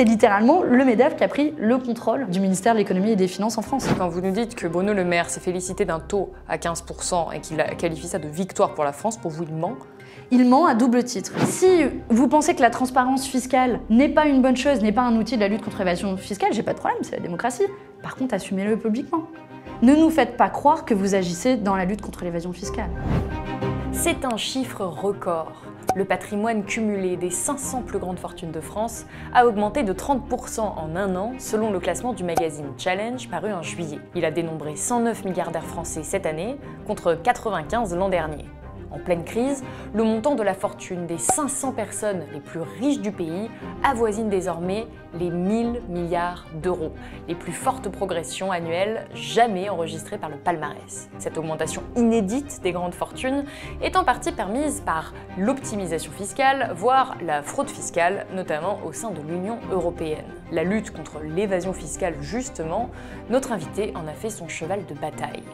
c'est littéralement le MEDEF qui a pris le contrôle du ministère de l'économie et des finances en France. Quand vous nous dites que Bruno Le Maire s'est félicité d'un taux à 15% et qu'il a qualifié ça de victoire pour la France, pour vous, il ment? Il ment à double titre. Si vous pensez que la transparence fiscale n'est pas une bonne chose, n'est pas un outil de la lutte contre l'évasion fiscale, j'ai pas de problème, c'est la démocratie. Par contre, assumez-le publiquement. Ne nous faites pas croire que vous agissez dans la lutte contre l'évasion fiscale. C'est un chiffre record. Le patrimoine cumulé des 500 plus grandes fortunes de France a augmenté de 30% en un an selon le classement du magazine Challenge paru en juillet. Il a dénombré 109 milliardaires français cette année contre 95 l'an dernier. En pleine crise, le montant de la fortune des 500 personnes les plus riches du pays avoisine désormais les 1000 milliards d'euros, les plus fortes progressions annuelles jamais enregistrées par le palmarès. Cette augmentation inédite des grandes fortunes est en partie permise par l'optimisation fiscale, voire la fraude fiscale, notamment au sein de l'Union européenne. La lutte contre l'évasion fiscale, justement, notre invité en a fait son cheval de bataille.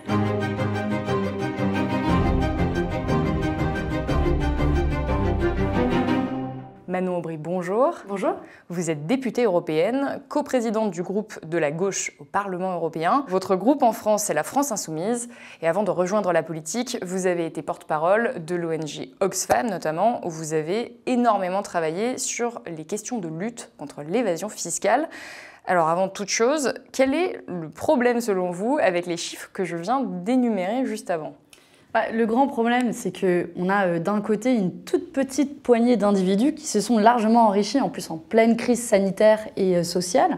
Manon Aubry, bonjour. Bonjour. Vous êtes députée européenne, coprésidente du groupe de la gauche au Parlement européen. Votre groupe en France, c'est la France Insoumise. Et avant de rejoindre la politique, vous avez été porte-parole de l'ONG Oxfam, notamment, où vous avez énormément travaillé sur les questions de lutte contre l'évasion fiscale. Alors avant toute chose, quel est le problème selon vous avec les chiffres que je viens d'énumérer juste avant ? Le grand problème, c'est qu'on a d'un côté une toute petite poignée d'individus qui se sont largement enrichis, en plus en pleine crise sanitaire et sociale,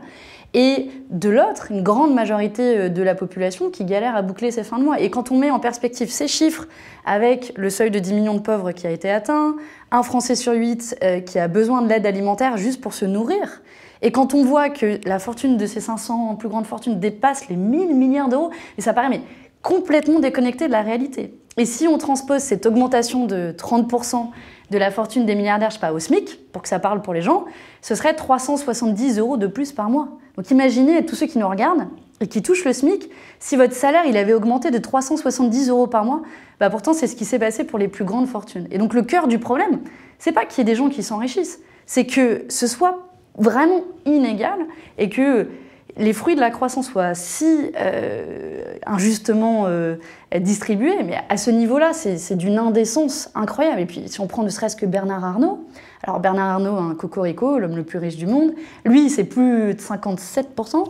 et de l'autre, une grande majorité de la population qui galère à boucler ses fins de mois. Et quand on met en perspective ces chiffres, avec le seuil de 10 millions de pauvres qui a été atteint, un Français sur 8 qui a besoin de l'aide alimentaire juste pour se nourrir, et quand on voit que la fortune de ces 500 plus grandes fortunes dépasse les 1000 milliards d'euros, et ça paraît complètement déconnecté de la réalité. Et si on transpose cette augmentation de 30% de la fortune des milliardaires, je sais pas, au SMIC, pour que ça parle pour les gens, ce serait 370 € de plus par mois. Donc imaginez tous ceux qui nous regardent et qui touchent le SMIC, si votre salaire il avait augmenté de 370 € par mois, pourtant c'est ce qui s'est passé pour les plus grandes fortunes. Et donc le cœur du problème, c'est pas qu'il y ait des gens qui s'enrichissent, c'est que ce soit vraiment inégal et que les fruits de la croissance soient si injustement distribués, mais à ce niveau-là, c'est d'une indécence incroyable. Et puis, si on prend ne serait-ce que Bernard Arnault, alors Bernard Arnault, un cocorico, l'homme le plus riche du monde, lui, c'est plus de 57%,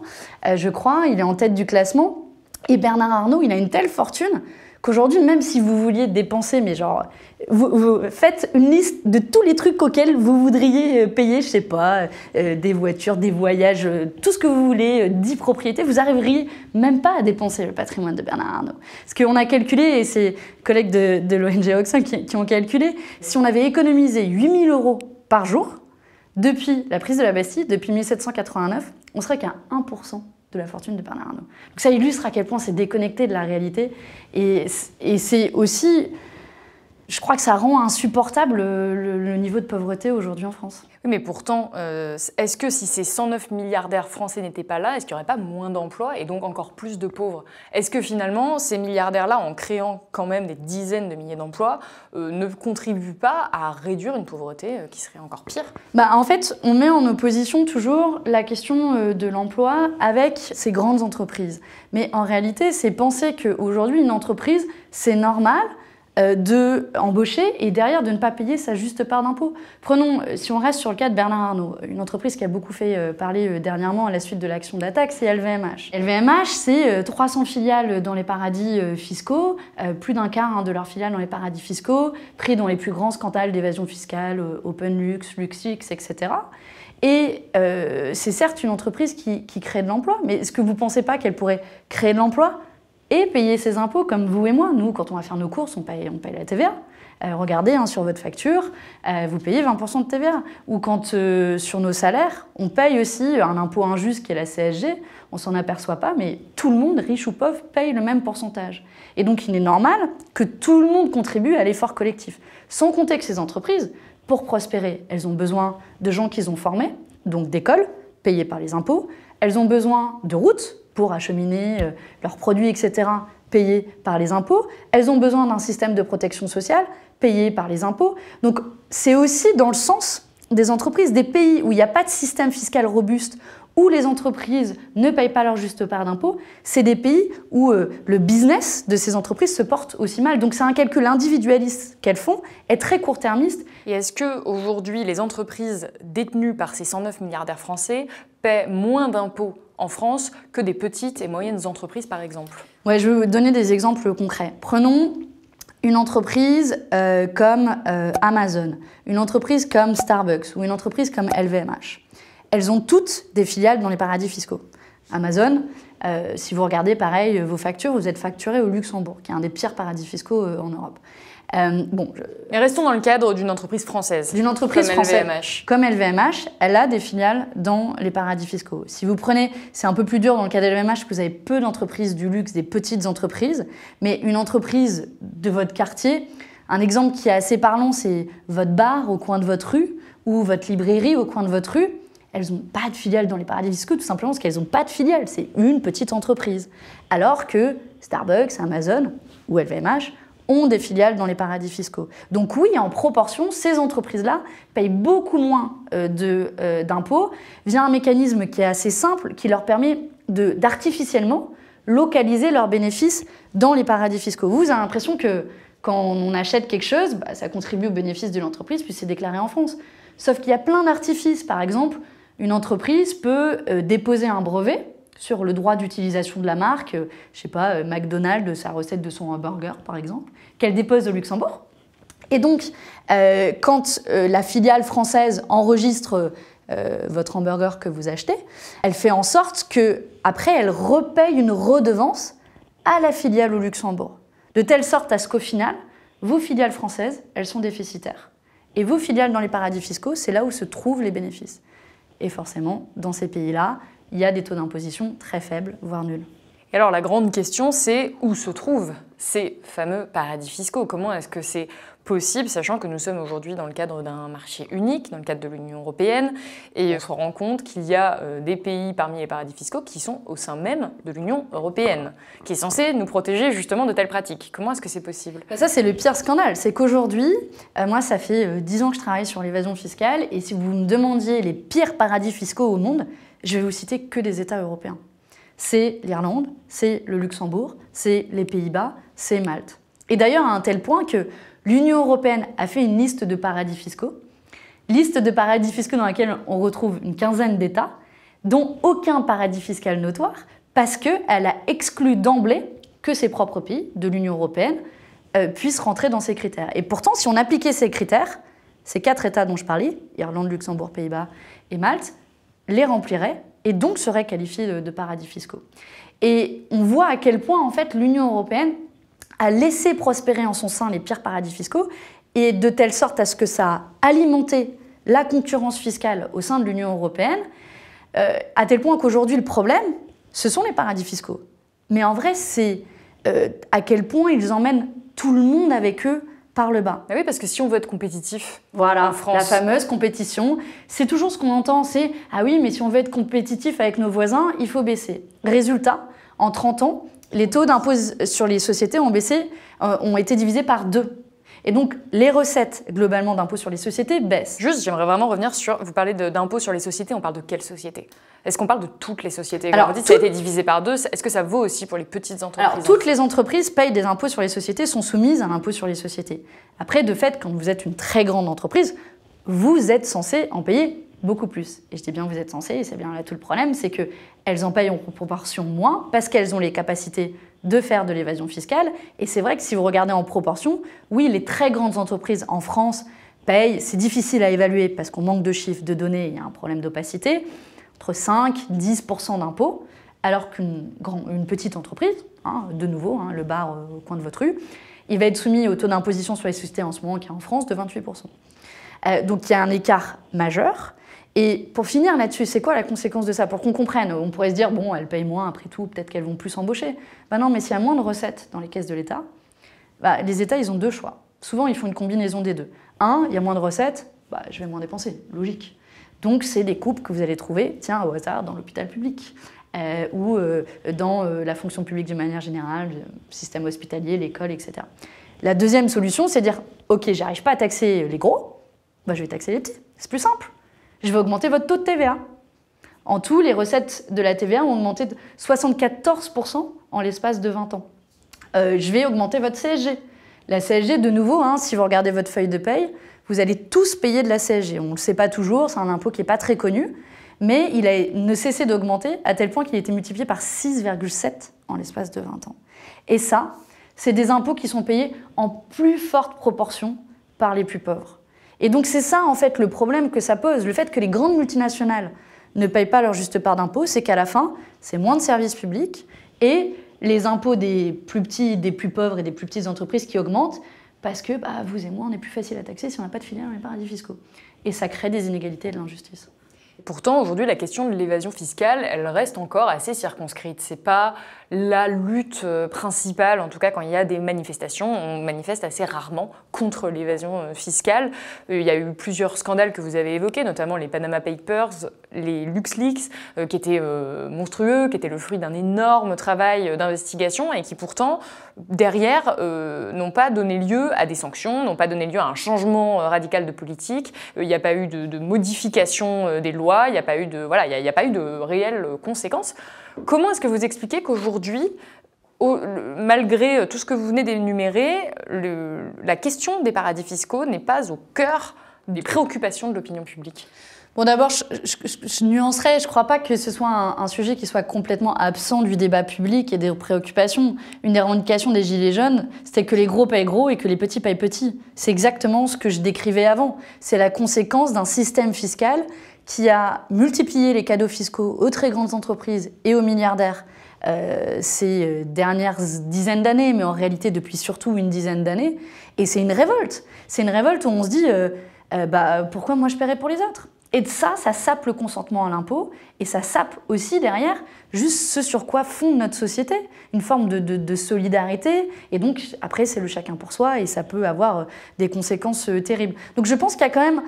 je crois, il est en tête du classement. Et Bernard Arnault, il a une telle fortune qu'aujourd'hui, même si vous vouliez dépenser, mais genre, vous faites une liste de tous les trucs auxquels vous voudriez payer, je sais pas, des voitures, des voyages, tout ce que vous voulez, 10 propriétés, vous n'arriveriez même pas à dépenser le patrimoine de Bernard Arnault. Parce qu'on a calculé, et c'est collègues de l'ONG Oxfam qui ont calculé, si on avait économisé 8 000 € par jour, depuis la prise de la Bastille, depuis 1789, on serait qu'à 1% de la fortune de Bernard Arnault. Donc ça illustre à quel point c'est déconnecté de la réalité et c'est aussi, je crois que ça rend insupportable le niveau de pauvreté aujourd'hui en France. Oui, mais pourtant, est-ce que si ces 109 milliardaires français n'étaient pas là, est-ce qu'il n'y aurait pas moins d'emplois et donc encore plus de pauvres? Est-ce que finalement, ces milliardaires-là, en créant quand même des dizaines de milliers d'emplois, ne contribuent pas à réduire une pauvreté qui serait encore pire? En fait, on met en opposition toujours la question de l'emploi avec ces grandes entreprises. Mais en réalité, c'est penser qu'aujourd'hui, une entreprise, c'est normal d'embaucher et derrière de ne pas payer sa juste part d'impôt. Prenons, si on reste sur le cas de Bernard Arnault, une entreprise qui a beaucoup fait parler dernièrement à la suite de l'action d'attaque, c'est LVMH. LVMH, c'est 300 filiales dans les paradis fiscaux, plus d'un quart de leurs filiales dans les paradis fiscaux, pris dans les plus grands scandales d'évasion fiscale, OpenLux, LuxX, etc. Et c'est certes une entreprise qui crée de l'emploi, mais est-ce que vous ne pensez pas qu'elle pourrait créer de l'emploi et payer ses impôts comme vous et moi? Nous, quand on va faire nos courses, on paye la TVA. Regardez sur votre facture, vous payez 20% de TVA. Ou quand sur nos salaires, on paye aussi un impôt injuste qui est la CSG, on s'en aperçoit pas, mais tout le monde, riche ou pauvre, paye le même pourcentage. Et donc il est normal que tout le monde contribue à l'effort collectif. Sans compter que ces entreprises, pour prospérer, elles ont besoin de gens qu'ils ont formés, donc d'écoles, payées par les impôts. Elles ont besoin de routes pour acheminer leurs produits, etc., payés par les impôts. Elles ont besoin d'un système de protection sociale payé par les impôts. Donc c'est aussi dans le sens des entreprises, des pays où il n'y a pas de système fiscal robuste, où les entreprises ne payent pas leur juste part d'impôts, c'est des pays où le business de ces entreprises se porte aussi mal. Donc c'est un calcul individualiste qu'elles font, est très court-termiste. Et est-ce qu'aujourd'hui, les entreprises détenues par ces 109 milliardaires français paient moins d'impôts en France que des petites et moyennes entreprises, par exemple? Ouais, je vais vous donner des exemples concrets. Prenons une entreprise comme Amazon, une entreprise comme Starbucks ou une entreprise comme LVMH. Elles ont toutes des filiales dans les paradis fiscaux. Amazon, si vous regardez pareil vos factures, vous êtes facturé au Luxembourg, qui est un des pires paradis fiscaux en Europe. Mais restons dans le cadre d'une entreprise française. D'une entreprise comme française. LVMH. Comme LVMH, elle a des filiales dans les paradis fiscaux. Si vous prenez, c'est un peu plus dur dans le cas d'LVMH parce que vous avez peu d'entreprises du luxe, des petites entreprises, mais une entreprise de votre quartier, un exemple qui est assez parlant, c'est votre bar au coin de votre rue ou votre librairie au coin de votre rue. Elles n'ont pas de filiale dans les paradis fiscaux, tout simplement parce qu'elles n'ont pas de filiale. C'est une petite entreprise. Alors que Starbucks, Amazon ou LVMH ont des filiales dans les paradis fiscaux. Donc oui, en proportion, ces entreprises-là payent beaucoup moins d'impôts via un mécanisme qui est assez simple, qui leur permet d'artificiellement localiser leurs bénéfices dans les paradis fiscaux. Vous avez l'impression que quand on achète quelque chose, ça contribue aux bénéfices de l'entreprise, puis c'est déclaré en France. Sauf qu'il y a plein d'artifices. Par exemple, une entreprise peut déposer un brevet sur le droit d'utilisation de la marque, je sais pas, McDonald's, sa recette de son hamburger par exemple, qu'elle dépose au Luxembourg. Et donc, quand la filiale française enregistre votre hamburger que vous achetez, elle fait en sorte qu'après, elle repaye une redevance à la filiale au Luxembourg. De telle sorte à ce qu'au final, vos filiales françaises, elles sont déficitaires. Et vos filiales dans les paradis fiscaux, c'est là où se trouvent les bénéfices. Et forcément, dans ces pays-là, il y a des taux d'imposition très faibles, voire nuls. Et alors la grande question, c'est où se trouvent ces fameux paradis fiscaux? Comment est-ce que c'est possible, sachant que nous sommes aujourd'hui dans le cadre d'un marché unique, dans le cadre de l'Union européenne, et on se rend compte qu'il y a des pays parmi les paradis fiscaux qui sont au sein même de l'Union européenne, qui est censée nous protéger justement de telles pratiques. Comment est-ce que c'est possible? Ça, c'est le pire scandale. C'est qu'aujourd'hui, moi, ça fait 10 ans que je travaille sur l'évasion fiscale, et si vous me demandiez les pires paradis fiscaux au monde, je vais vous citer que des États européens. C'est l'Irlande, c'est le Luxembourg, c'est les Pays-Bas, c'est Malte. Et d'ailleurs, à un tel point que l'Union européenne a fait une liste de paradis fiscaux dans laquelle on retrouve une quinzaine d'États, dont aucun paradis fiscal notoire, parce qu'elle a exclu d'emblée que ses propres pays de l'Union européenne puissent rentrer dans ces critères. Et pourtant, si on appliquait ces critères, ces 4 États dont je parlais, Irlande, Luxembourg, Pays-Bas et Malte, les rempliraient et donc seraient qualifiés de paradis fiscaux. Et on voit à quel point, en fait, l'Union européenne a laissé prospérer en son sein les pires paradis fiscaux, et de telle sorte à ce que ça a alimenté la concurrence fiscale au sein de l'Union européenne, à tel point qu'aujourd'hui, le problème, ce sont les paradis fiscaux. Mais en vrai, c'est à quel point ils emmènent tout le monde avec eux par le bas. Ah oui, parce que si on veut être compétitif voilà, en France... la fameuse compétition, c'est toujours ce qu'on entend, c'est « Ah oui, mais si on veut être compétitif avec nos voisins, il faut baisser ». Résultat, en 30 ans, les taux d'impôt sur les sociétés ont été divisés par 2. Et donc, les recettes, globalement, d'impôt sur les sociétés baissent. Juste, j'aimerais vraiment revenir sur... Vous parlez d'impôt sur les sociétés, on parle de quelles sociétés? Est-ce qu'on parle de toutes les sociétés? Alors, vous dites que ça a été divisé par 2, est-ce que ça vaut aussi pour les petites entreprises? Alors, toutes les entreprises payent des impôts sur les sociétés, sont soumises à l'impôt sur les sociétés. Après, de fait, quand vous êtes une très grande entreprise, vous êtes censé en payer beaucoup plus. Et je dis bien vous êtes censé, et c'est bien là tout le problème, c'est qu'elles en payent en proportion moins parce qu'elles ont les capacités de faire de l'évasion fiscale. Et c'est vrai que si vous regardez en proportion, oui, les très grandes entreprises en France payent, c'est difficile à évaluer parce qu'on manque de chiffres, de données, il y a un problème d'opacité, entre 5-10% d'impôts, alors qu'une petite entreprise, de nouveau, le bar au coin de votre rue, il va être soumis au taux d'imposition sur les sociétés en ce moment qui est en France de 28%. Donc il y a un écart majeur. Et pour finir là-dessus, c'est quoi la conséquence de ça? Pour qu'on comprenne, on pourrait se dire, bon, elles payent moins après tout, peut-être qu'elles vont plus embaucher. Ben non, mais s'il y a moins de recettes dans les caisses de l'État, les États, ils ont 2 choix. Souvent, ils font une combinaison des 2. Il y a moins de recettes, je vais moins dépenser, logique. Donc, c'est des coupes que vous allez trouver, tiens, au hasard, dans l'hôpital public, ou dans la fonction publique d'une manière générale, le système hospitalier, l'école, etc. La deuxième solution, c'est de dire, ok, j'arrive pas à taxer les gros, Bah, je vais taxer les petits. C'est plus simple. Je vais augmenter votre taux de TVA. En tout, les recettes de la TVA ont augmenté de 74% en l'espace de 20 ans. Je vais augmenter votre CSG. La CSG, de nouveau, si vous regardez votre feuille de paye, vous allez tous payer de la CSG. On ne le sait pas toujours, c'est un impôt qui n'est pas très connu, mais il a ne cessé d'augmenter à tel point qu'il a été multiplié par 6,7 en l'espace de 20 ans. Et ça, c'est des impôts qui sont payés en plus forte proportion par les plus pauvres. Et donc c'est ça, en fait, le problème que ça pose. Le fait que les grandes multinationales ne payent pas leur juste part d'impôts, c'est qu'à la fin, c'est moins de services publics et les impôts des plus petits, des plus pauvres et des plus petites entreprises qui augmentent parce que vous et moi, on est plus facile à taxer si on n'a pas de filiale dans les paradis fiscaux. Et ça crée des inégalités et de l'injustice. Pourtant, aujourd'hui, la question de l'évasion fiscale, elle reste encore assez circonscrite. C'est pas la lutte principale, en tout cas quand il y a des manifestations. On manifeste assez rarement contre l'évasion fiscale. Il y a eu plusieurs scandales que vous avez évoqués, notamment les Panama Papers, les LuxLeaks, qui étaient monstrueux, qui étaient le fruit d'un énorme travail d'investigation et qui pourtant, derrière, n'ont pas donné lieu à des sanctions, n'ont pas donné lieu à un changement radical de politique. Il n'y a pas eu de modification des lois. Il n'y a pas eu de réelles conséquences. Comment est-ce que vous expliquez qu'aujourd'hui, malgré tout ce que vous venez d'énumérer, la question des paradis fiscaux n'est pas au cœur des préoccupations de l'opinion publique? Bon, d'abord, je nuancerais, je ne crois pas que ce soit un sujet qui soit complètement absent du débat public et des préoccupations. Une des revendications des Gilets jaunes, c'était que les gros payent gros et que les petits payent petits. C'est exactement ce que je décrivais avant. C'est la conséquence d'un système fiscal qui a multiplié les cadeaux fiscaux aux très grandes entreprises et aux milliardaires ces dernières dizaines d'années, mais en réalité depuis surtout une dizaine d'années. Et c'est une révolte. C'est une révolte où on se dit pourquoi moi je paierais pour les autres? Et de ça sape le consentement à l'impôt et ça sape aussi derrière juste ce sur quoi fonde notre société, une forme de solidarité. Et donc après c'est le chacun pour soi et ça peut avoir des conséquences terribles. Donc je pense qu'il y a quand même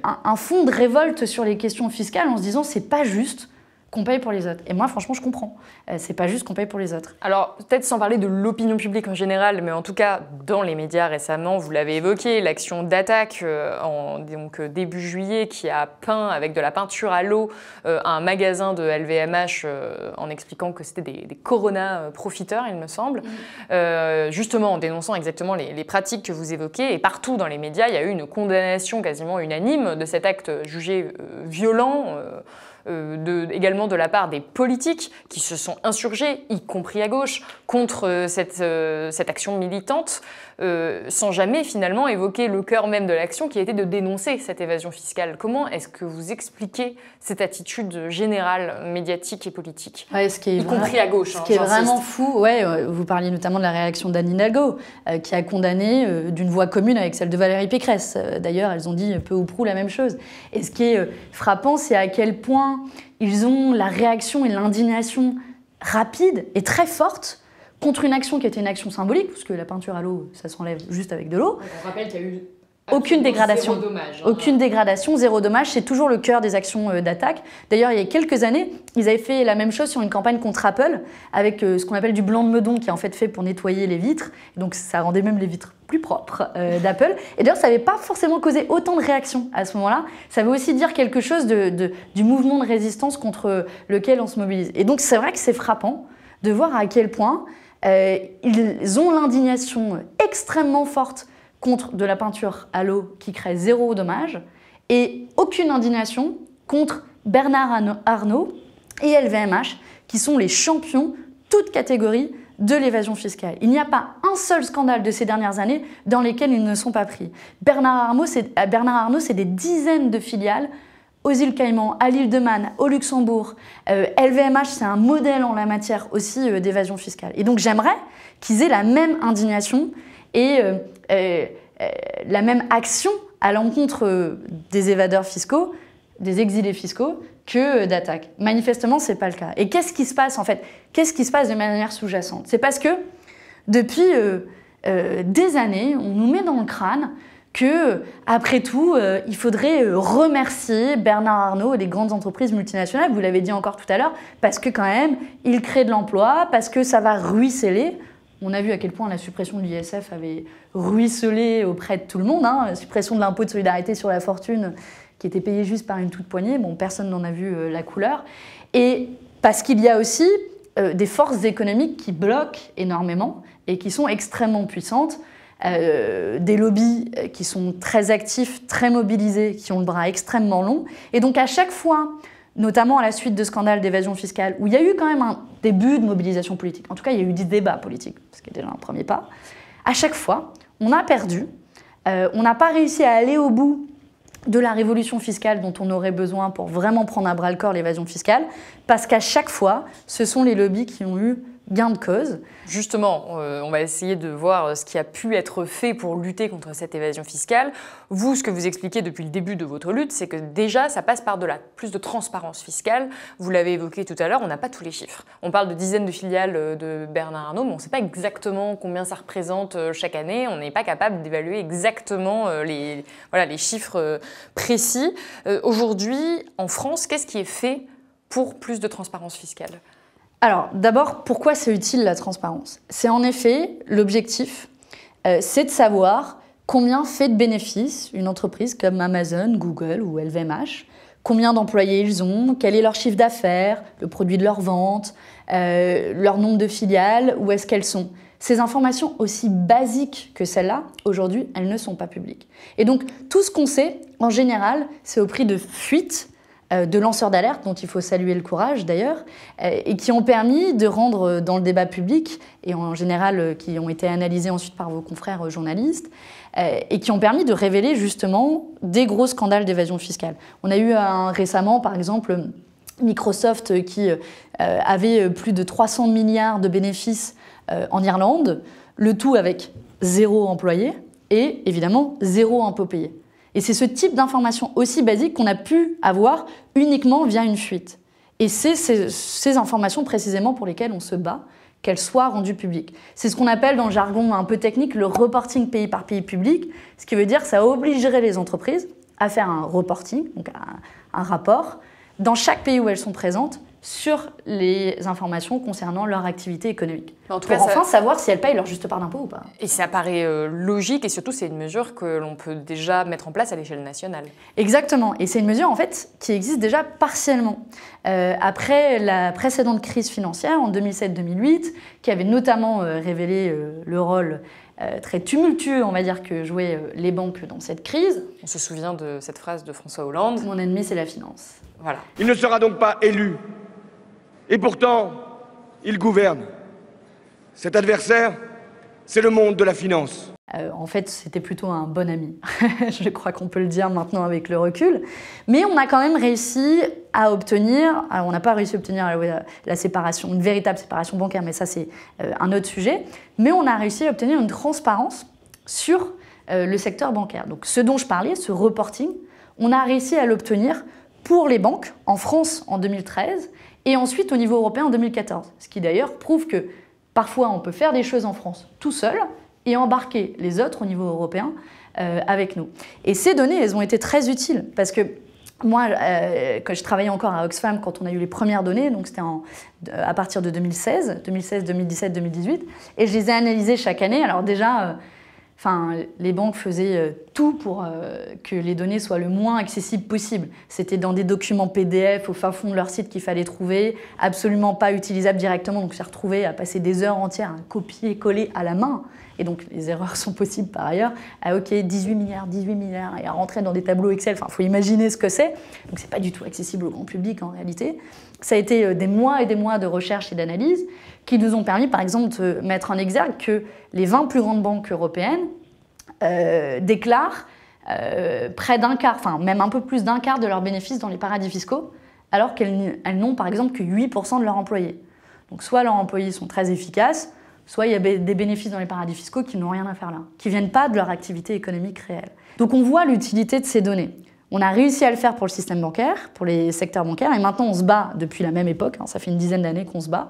un fond de révolte sur les questions fiscales en se disant c'est pas juste qu'on paye pour les autres. Et moi, franchement, je comprends. C'est pas juste qu'on paye pour les autres. Alors, peut-être sans parler de l'opinion publique en général, mais en tout cas, dans les médias récemment, vous l'avez évoqué, l'action d'Attaque début juillet qui a peint avec de la peinture à l'eau un magasin de LVMH en expliquant que c'était des Corona profiteurs, il me semble, justement en dénonçant exactement les pratiques que vous évoquez. Et partout dans les médias, il y a eu une condamnation quasiment unanime de cet acte jugé violent, également de la part des politiques qui se sont insurgés, y compris à gauche, contre cette action militante, sans jamais finalement évoquer le cœur même de l'action qui était de dénoncer cette évasion fiscale. Comment est-ce que vous expliquez cette attitude générale, médiatique et politique, y compris à gauche? Ce qui est vraiment fou, vous parliez notamment de la réaction d'Anne Hidalgo, qui a condamné d'une voix commune avec celle de Valérie Pécresse. D'ailleurs, elles ont dit peu ou prou la même chose. Et ce qui est frappant, c'est à quel point ils ont la réaction et l'indignation rapide et très forte contre une action qui était une action symbolique, parce que la peinture à l'eau, ça s'enlève juste avec de l'eau. On rappelle qu'il y a eu aucune dégradation. Zéro dommage, Aucune dégradation, zéro dommage. C'est toujours le cœur des actions d'Attaque. D'ailleurs, il y a quelques années, ils avaient fait la même chose sur une campagne contre Apple, avec ce qu'on appelle du blanc de meudon, qui est en fait pour nettoyer les vitres. Donc ça rendait même les vitres plus propres d'Apple. Et d'ailleurs, ça n'avait pas forcément causé autant de réactions à ce moment-là. Ça veut aussi dire quelque chose du mouvement de résistance contre lequel on se mobilise. Et donc c'est vrai que c'est frappant de voir à quel point ils ont l'indignation extrêmement forte contre de la peinture à l'eau qui crée zéro dommage et aucune indignation contre Bernard Arnault et LVMH qui sont les champions, toutes catégories, de l'évasion fiscale. Il n'y a pas un seul scandale de ces dernières années dans lesquels ils ne sont pas pris. Bernard Arnault, c'est des dizaines de filiales aux îles Caïmans, à l'île de Man, au Luxembourg. LVMH, c'est un modèle en la matière aussi d'évasion fiscale. Et donc j'aimerais qu'ils aient la même indignation et la même action à l'encontre des évadeurs fiscaux, des exilés fiscaux, que d'Attaque. Manifestement, ce n'est pas le cas. Et qu'est-ce qui se passe en fait? Qu'est-ce qui se passe de manière sous-jacente? C'est parce que depuis des années, on nous met dans le crâne que, après tout, il faudrait remercier Bernard Arnault et les grandes entreprises multinationales, vous l'avez dit encore tout à l'heure, parce que quand même, ils créent de l'emploi, parce que ça va ruisseler. On a vu à quel point la suppression de l'ISF avait ruisselé auprès de tout le monde, hein, la suppression de l'impôt de solidarité sur la fortune qui était payé juste par une toute poignée. Bon, personne n'en a vu la couleur. Et parce qu'il y a aussi des forces économiques qui bloquent énormément et qui sont extrêmement puissantes, des lobbies qui sont très actifs, très mobilisés, qui ont le bras extrêmement long. Et donc à chaque fois, notamment à la suite de scandales d'évasion fiscale, où il y a eu quand même un début de mobilisation politique, en tout cas il y a eu des débats politiques, ce qui est déjà un premier pas, à chaque fois, on a perdu, on n'a pas réussi à aller au bout de la révolution fiscale dont on aurait besoin pour vraiment prendre à bras-le-corps l'évasion fiscale, parce qu'à chaque fois, ce sont les lobbies qui ont eu gain de cause. Justement, on va essayer de voir ce qui a pu être fait pour lutter contre cette évasion fiscale. Vous, ce que vous expliquez depuis le début de votre lutte, c'est que déjà, ça passe par plus de transparence fiscale. Vous l'avez évoqué tout à l'heure, on n'a pas tous les chiffres. On parle de dizaines de filiales de Bernard Arnault, mais on ne sait pas exactement combien ça représente chaque année. On n'est pas capable d'évaluer exactement les chiffres précis. Aujourd'hui, en France, qu'est-ce qui est fait pour plus de transparence fiscale ? Alors, d'abord, pourquoi c'est utile la transparence? C'est en effet, l'objectif, c'est de savoir combien fait de bénéfices une entreprise comme Amazon, Google ou LVMH, combien d'employés ils ont, quel est leur chiffre d'affaires, le produit de leur vente, leur nombre de filiales, où est-ce qu'elles sont. Ces informations aussi basiques que celles-là, aujourd'hui, elles ne sont pas publiques. Et donc, tout ce qu'on sait, en général, c'est au prix de fuites, de lanceurs d'alerte, dont il faut saluer le courage d'ailleurs, et qui ont permis de rendre dans le débat public, et en général qui ont été analysés ensuite par vos confrères journalistes, et qui ont permis de révéler justement des gros scandales d'évasion fiscale. On a eu récemment, par exemple, Microsoft qui avait plus de 300 milliards de bénéfices en Irlande, le tout avec 0 employé et évidemment 0 impôt payé. Et c'est ce type d'information aussi basique qu'on a pu avoir uniquement via une fuite. Et c'est ces informations précisément pour lesquelles on se bat, qu'elles soient rendues publiques. C'est ce qu'on appelle dans le jargon un peu technique le reporting pays par pays public, ce qui veut dire que ça obligerait les entreprises à faire un reporting, donc un rapport, dans chaque pays où elles sont présentes, sur les informations concernant leur activité économique. En tout pour cas, enfin savoir si elles payent leur juste part d'impôt ou pas. Et ça paraît logique et surtout c'est une mesure que l'on peut déjà mettre en place à l'échelle nationale. Exactement, et c'est une mesure en fait qui existe déjà partiellement. Après la précédente crise financière en 2007-2008, qui avait notamment révélé le rôle très tumultueux, on va dire, que jouaient les banques dans cette crise. On se souvient de cette phrase de François Hollande. Mon ennemi, c'est la finance. Voilà. Il ne sera donc pas élu. Et pourtant, il gouverne. Cet adversaire, c'est le monde de la finance. En fait, c'était plutôt un bon ami. Je crois qu'on peut le dire maintenant avec le recul. Mais on a quand même réussi à obtenir, alors on n'a pas réussi à obtenir la séparation, une véritable séparation bancaire, mais ça c'est un autre sujet, mais on a réussi à obtenir une transparence sur le secteur bancaire. Donc ce dont je parlais, ce reporting, on a réussi à l'obtenir pour les banques en France en 2013 et ensuite au niveau européen en 2014. Ce qui d'ailleurs prouve que parfois on peut faire des choses en France tout seul et embarquer les autres au niveau européen avec nous. Et ces données, elles ont été très utiles parce que moi, quand je travaillais encore à Oxfam, quand on a eu les premières données, donc c'était à partir de 2016, 2017, 2018, et je les ai analysées chaque année. Alors déjà, les banques faisaient tout pour que les données soient le moins accessibles possible. C'était dans des documents PDF au fin fond de leur site qu'il fallait trouver, absolument pas utilisables directement, donc on s'est retrouvé à passer des heures entières à copier-coller à la main. Et donc les erreurs sont possibles par ailleurs. Ah ok, 18 milliards, et à rentrer dans des tableaux Excel, il faut imaginer ce que c'est. Donc c'est pas du tout accessible au grand public en réalité. Ça a été des mois et des mois de recherche et d'analyse qui nous ont permis par exemple de mettre en exergue que les 20 plus grandes banques européennes déclarent près d'un quart, même un peu plus d'un quart de leurs bénéfices dans les paradis fiscaux, alors qu'elles n'ont par exemple que 8% de leurs employés. Donc soit leurs employés sont très efficaces, soit il y a des bénéfices dans les paradis fiscaux qui n'ont rien à faire là, qui ne viennent pas de leur activité économique réelle. Donc on voit l'utilité de ces données. On a réussi à le faire pour le système bancaire, pour les secteurs bancaires, et maintenant on se bat depuis la même époque, ça fait une dizaine d'années qu'on se bat,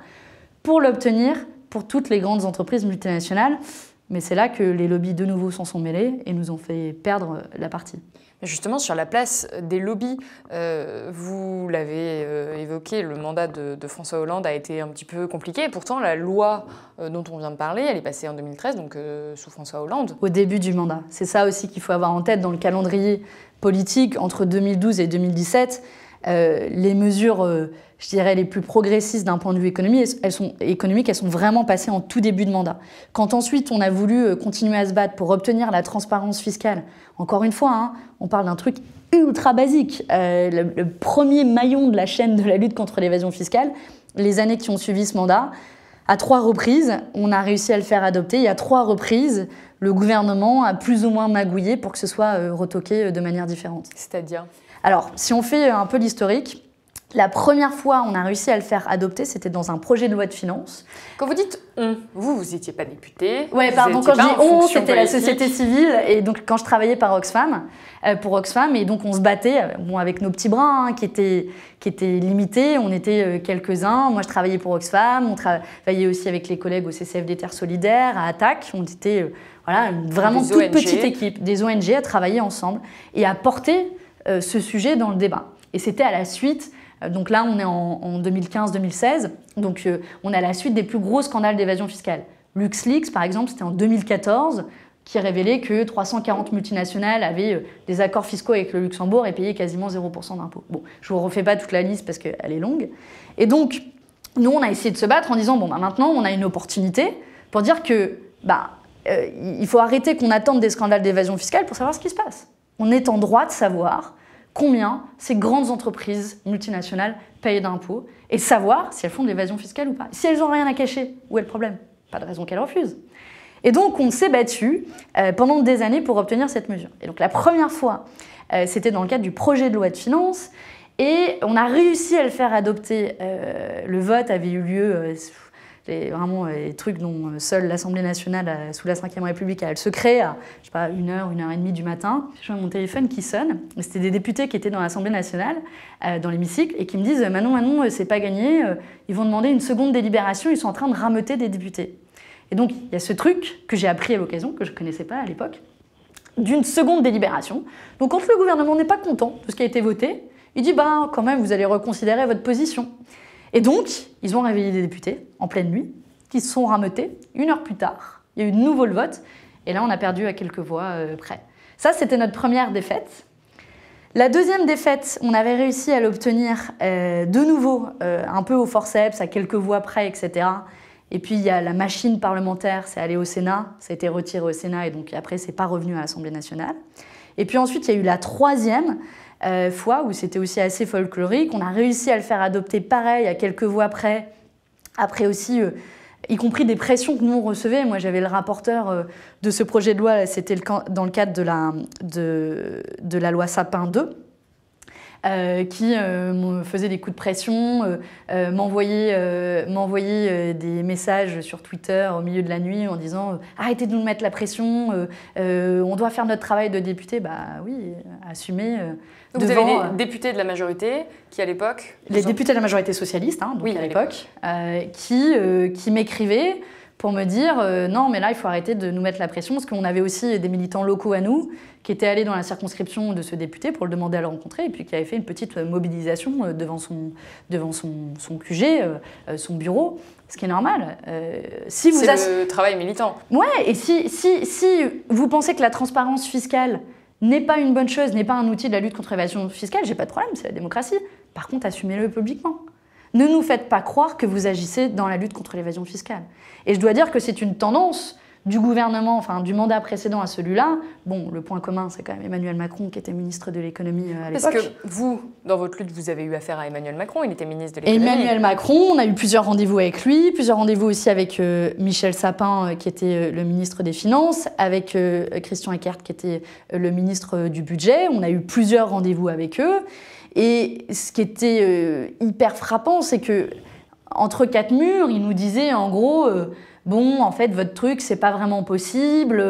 pour l'obtenir pour toutes les grandes entreprises multinationales, Mais c'est là que les lobbies de nouveau s'en sont mêlés et nous ont fait perdre la partie. Justement, sur la place des lobbies, vous l'avez évoqué, le mandat de François Hollande a été un petit peu compliqué. Pourtant, la loi dont on vient de parler, elle est passée en 2013, donc sous François Hollande. Au début du mandat. C'est ça aussi qu'il faut avoir en tête dans le calendrier politique entre 2012 et 2017. Les mesures, je dirais, les plus progressistes d'un point de vue économique, elles sont vraiment passées en tout début de mandat. Quand ensuite on a voulu continuer à se battre pour obtenir la transparence fiscale, encore une fois, hein, on parle d'un truc ultra basique, le premier maillon de la chaîne de la lutte contre l'évasion fiscale, les années qui ont suivi ce mandat, à 3 reprises, on a réussi à le faire adopter, et à 3 reprises, le gouvernement a plus ou moins magouillé pour que ce soit retoqué de manière différente. C'est-à-dire ? Alors, si on fait un peu l'historique, la première fois on a réussi à le faire adopter, c'était dans un projet de loi de finances. Quand vous dites « on », vous n'étiez pas député. Oui, pardon, quand je dis « on », c'était la société civile, et donc quand je travaillais par Oxfam, pour Oxfam, et donc on se battait avec nos petits bras qui étaient limités, on était quelques-uns. Moi je travaillais pour Oxfam, on travaillait aussi avec les collègues au CCFD Terre Solidaire, à Attac, on était vraiment toute petite équipe, des ONG à travailler ensemble et à porter ce sujet dans le débat. Et c'était à la suite, donc là on est en 2015-2016, donc on est à la suite des plus gros scandales d'évasion fiscale. LuxLeaks par exemple, c'était en 2014, qui révélait que 340 multinationales avaient des accords fiscaux avec le Luxembourg et payaient quasiment 0% d'impôts. Bon, je ne vous refais pas toute la liste parce qu'elle est longue. Et donc, nous on a essayé de se battre en disant, bon, maintenant on a une opportunité pour dire que il faut arrêter qu'on attende des scandales d'évasion fiscale pour savoir ce qui se passe. On est en droit de savoir combien ces grandes entreprises multinationales payent d'impôts et savoir si elles font de l'évasion fiscale ou pas. Si elles n'ont rien à cacher, où est le problème? Pas de raison qu'elles refusent. Et donc on s'est battu pendant des années pour obtenir cette mesure. Et donc la première fois, c'était dans le cadre du projet de loi de finances et on a réussi à le faire adopter. Le vote avait eu lieu... vraiment les trucs dont seule l'Assemblée nationale sous la Ve République a le secret à, je sais pas, 1h30 du matin. J'ai mon téléphone qui sonne. C'était des députés qui étaient dans l'Assemblée nationale, dans l'hémicycle, et qui me disent « Manon, c'est pas gagné, ils vont demander une seconde délibération, ils sont en train de rameuter des députés. » Et donc, il y a ce truc que j'ai appris à l'occasion, que je ne connaissais pas à l'époque, d'une seconde délibération. Donc, quand le gouvernement n'est pas content de ce qui a été voté, il dit « quand même, vous allez reconsidérer votre position ». Et donc, ils ont réveillé des députés en pleine nuit, qui se sont rameutés. 1 heure plus tard, il y a eu de nouveau le vote, et là, on a perdu à quelques voix près. Ça, c'était notre première défaite. La deuxième défaite, on avait réussi à l'obtenir de nouveau, un peu au forceps, à quelques voix près, etc. Et puis, il y a la machine parlementaire, c'est allé au Sénat, ça a été retiré au Sénat, et donc après, c'est pas revenu à l'Assemblée nationale. Et puis ensuite, il y a eu la troisième fois où c'était aussi assez folklorique. On a réussi à le faire adopter pareil, à quelques voix près. Après aussi, y compris des pressions que nous on recevait. Moi, j'avais le rapporteur de ce projet de loi, c'était dans le cadre de la loi Sapin 2. Qui me faisait des coups de pression, m'envoyait des messages sur Twitter au milieu de la nuit en disant « Arrêtez de nous mettre la pression, on doit faire notre travail de député ». Bah oui, assumer donc devant... Vous avez des députés de la majorité qui, à l'époque... Les députés de la majorité socialiste, hein, donc oui, à l'époque, qui m'écrivaient pour me dire non, mais là, il faut arrêter de nous mettre la pression, parce qu'on avait aussi des militants locaux à nous qui étaient allés dans la circonscription de ce député pour le demander à le rencontrer, et puis qui avaient fait une petite mobilisation devant son QG, son bureau, ce qui est normal. Si c'est le travail militant. Ouais, et si vous pensez que la transparence fiscale n'est pas une bonne chose, n'est pas un outil de la lutte contre l'évasion fiscale, j'ai pas de problème, c'est la démocratie. Par contre, assumez-le publiquement. Ne nous faites pas croire que vous agissez dans la lutte contre l'évasion fiscale. Et je dois dire que c'est une tendance du gouvernement, enfin du mandat précédent à celui-là. Bon, le point commun, c'est quand même Emmanuel Macron qui était ministre de l'économie à l'époque. Parce que vous, dans votre lutte, vous avez eu affaire à Emmanuel Macron, il était ministre de l'économie. Emmanuel Macron, on a eu plusieurs rendez-vous avec lui, plusieurs rendez-vous aussi avec Michel Sapin, qui était le ministre des Finances, avec Christian Eckert, qui était le ministre du Budget. On a eu plusieurs rendez-vous avec eux. Et ce qui était hyper frappant, c'est que entre 4 murs, ils nous disaient en gros bon, en fait, votre truc, c'est pas vraiment possible,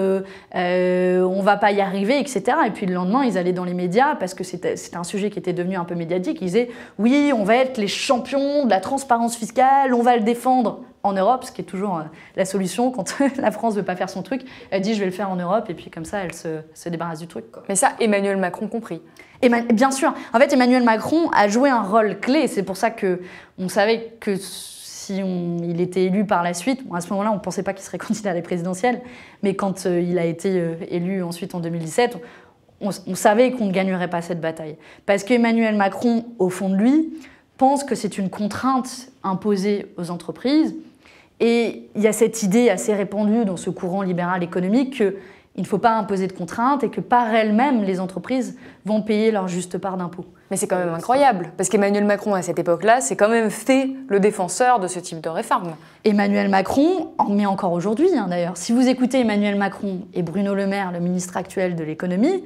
on va pas y arriver, etc. Et puis le lendemain, ils allaient dans les médias parce que c'était un sujet qui était devenu un peu médiatique. Ils disaient oui, on va être les champions de la transparence fiscale, on va le défendre. en Europe, ce qui est toujours la solution quand la France ne veut pas faire son truc. Elle dit je vais le faire en Europe et puis comme ça elle se débarrasse du truc, quoi. Mais ça, Emmanuel Macron compris. Bien sûr. En fait, Emmanuel Macron a joué un rôle clé. C'est pour ça qu'on savait que si il était élu par la suite, bon, à ce moment-là, on ne pensait pas qu'il serait candidat à la présidentielle, mais quand il a été élu ensuite en 2017, on savait qu'on ne gagnerait pas cette bataille. Parce qu'Emmanuel Macron, au fond de lui, pense que c'est une contrainte imposée aux entreprises. Et il y a cette idée assez répandue dans ce courant libéral économique qu'il ne faut pas imposer de contraintes et que par elles-mêmes, les entreprises vont payer leur juste part d'impôts. Mais c'est quand même incroyable, parce qu'Emmanuel Macron, à cette époque-là, s'est quand même fait le défenseur de ce type de réforme. Emmanuel Macron, mais encore aujourd'hui d'ailleurs, si vous écoutez Emmanuel Macron et Bruno Le Maire, le ministre actuel de l'économie,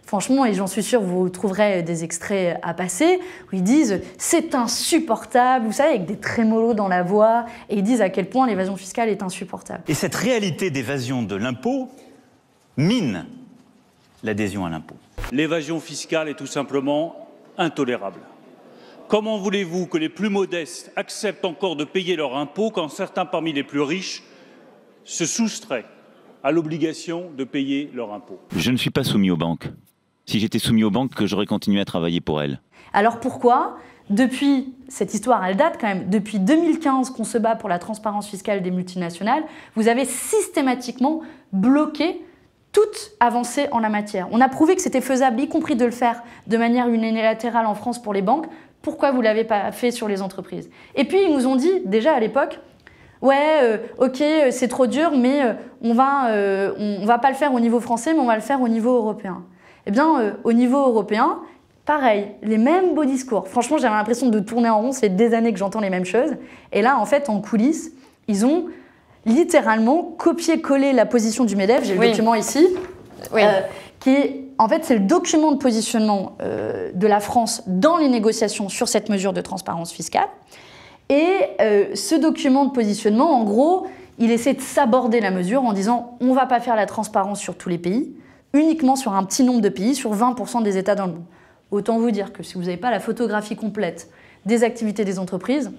franchement, et j'en suis sûre, vous trouverez des extraits à passer, où ils disent « c'est insupportable », vous savez, avec des trémolos dans la voix, et ils disent à quel point l'évasion fiscale est insupportable. Et cette réalité d'évasion de l'impôt mine l'adhésion à l'impôt. L'évasion fiscale est tout simplement intolérable. Comment voulez-vous que les plus modestes acceptent encore de payer leurs impôts quand certains parmi les plus riches se soustraient à l'obligation de payer leurs impôts? Je ne suis pas soumis aux banques. Si j'étais soumis aux banques, j'aurais continué à travailler pour elles. Alors pourquoi ? Depuis, cette histoire, elle date quand même, depuis 2015 qu'on se bat pour la transparence fiscale des multinationales, vous avez systématiquement bloqué toute avancée en la matière. On a prouvé que c'était faisable, y compris de le faire de manière unilatérale en France pour les banques. Pourquoi vous ne l'avez pas fait sur les entreprises? Et puis, ils nous ont dit, déjà à l'époque, ouais, ok, c'est trop dur, mais on va pas le faire au niveau français, mais on va le faire au niveau européen. Eh bien, au niveau européen, pareil, les mêmes beaux discours. Franchement, j'avais l'impression de tourner en rond, c'est des années que j'entends les mêmes choses. Et là, en fait, en coulisses, ils ont littéralement copier-coller la position du MEDEF, j'ai le document ici, qui est, en fait, c'est le document de positionnement de la France dans les négociations sur cette mesure de transparence fiscale. Et ce document de positionnement, en gros, il essaie de s'aborder la mesure en disant on ne va pas faire la transparence sur tous les pays, uniquement sur un petit nombre de pays, sur 20% des États dans le monde. Autant vous dire que si vous n'avez pas la photographie complète des activités des entreprises,